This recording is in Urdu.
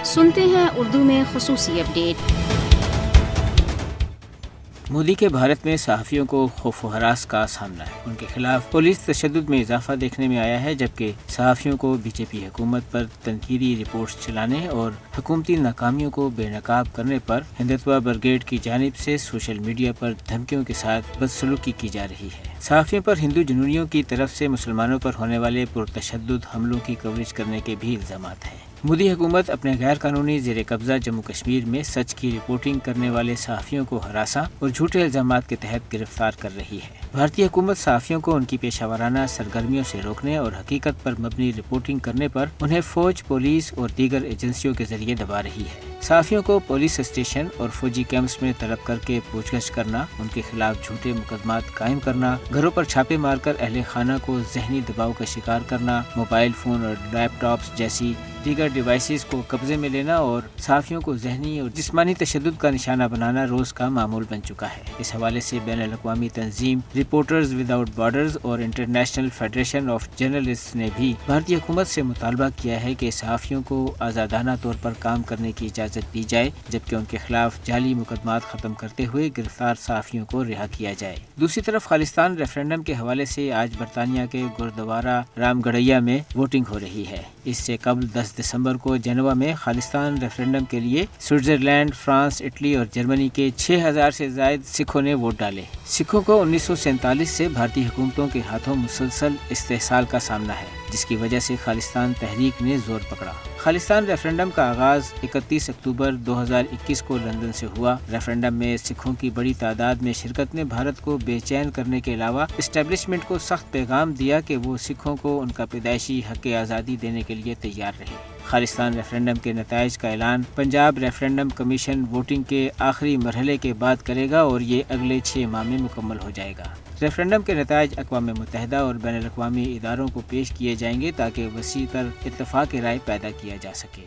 سنتے ہیں اردو میں خصوصی اپڈیٹ۔ مودی کے بھارت میں صحافیوں کو خوف و ہراس کا سامنا ہے۔ ان کے خلاف پولیس تشدد میں اضافہ دیکھنے میں آیا ہے، جبکہ صحافیوں کو بی جے پی حکومت پر تنقیدی رپورٹس چلانے اور حکومتی ناکامیوں کو بے نقاب کرنے پر ہندتوا بریگیڈ کی جانب سے سوشل میڈیا پر دھمکیوں کے ساتھ بدسلوکی کی جا رہی ہے۔ صحافیوں پر ہندو جنوریوں کی طرف سے مسلمانوں پر ہونے والے پرتشدد حملوں کی کوریج کرنے کے بھی الزامات ہیں۔ مودی حکومت اپنے غیر قانونی زیر قبضہ جموں کشمیر میں سچ کی رپورٹنگ کرنے والے صحافیوں کو ہراساں اور جھوٹے الزامات کے تحت گرفتار کر رہی ہے۔ بھارتی حکومت صحافیوں کو ان کی پیشہ ورانہ سرگرمیوں سے روکنے اور حقیقت پر مبنی رپورٹنگ کرنے پر انہیں فوج، پولیس اور دیگر ایجنسیوں کے ذریعے دبا رہی ہے۔ صحافیوں کو پولیس اسٹیشن اور فوجی کیمپس میں طلب کر کے پوچھ گچھ کرنا، ان کے خلاف جھوٹے مقدمات قائم کرنا، گھروں پر چھاپے مار کر اہل خانہ کو ذہنی دباؤ کا شکار کرنا، موبائل فون اور لیپ ٹاپس جیسی دیگر ڈیوائسز کو قبضے میں لینا اور صحافیوں کو ذہنی اور جسمانی تشدد کا نشانہ بنانا روز کا معمول بن چکا ہے۔ اس حوالے سے بین الاقوامی تنظیم رپورٹرز وداؤٹ بارڈرز اور انٹرنیشنل فیڈریشن آف جرنلسٹس نے بھی بھارتی حکومت سے مطالبہ کیا ہے کہ صحافیوں کو آزادانہ طور پر کام کرنے کی اجازت دی جائے، جبکہ ان کے خلاف جعلی مقدمات ختم کرتے ہوئے گرفتار صحافیوں کو رہا کیا جائے۔ دوسری طرف خالصتان ریفرنڈم کے حوالے سے آج برطانیہ کے گردوارہ رام گڑھیا میں ووٹنگ ہو رہی ہے۔ اس سے قبل 10 دسمبر کو جنیوا میں خالصتان ریفرنڈم کے لیے سوئٹزرلینڈ، فرانس، اٹلی اور جرمنی کے 6000 سے زائد سکھوں نے ووٹ ڈالے۔ سکھوں کو 1947 سے بھارتی حکومتوں کے ہاتھوں مسلسل استحصال کا سامنا ہے، جس کی وجہ سے خالصتان تحریک نے زور پکڑا۔ خالصتان ریفرنڈم کا آغاز 31 اکتوبر 2021 کو لندن سے ہوا۔ ریفرنڈم میں سکھوں کی بڑی تعداد میں شرکت نے بھارت کو بے چین کرنے کے علاوہ اسٹیبلشمنٹ کو سخت پیغام دیا کہ وہ سکھوں کو ان کا پیدائشی حق آزادی دینے کے لیے تیار رہے۔ خالصتان ریفرنڈم کے نتائج کا اعلان پنجاب ریفرنڈم کمیشن ووٹنگ کے آخری مرحلے کے بعد کرے گا اور یہ اگلے 6 ماہ میں مکمل ہو جائے گا۔ ریفرنڈم کے نتائج اقوام متحدہ اور بین الاقوامی اداروں کو پیش کیے جائیں گے تاکہ وسیع تر اتفاق رائے پیدا کیا جا سکے۔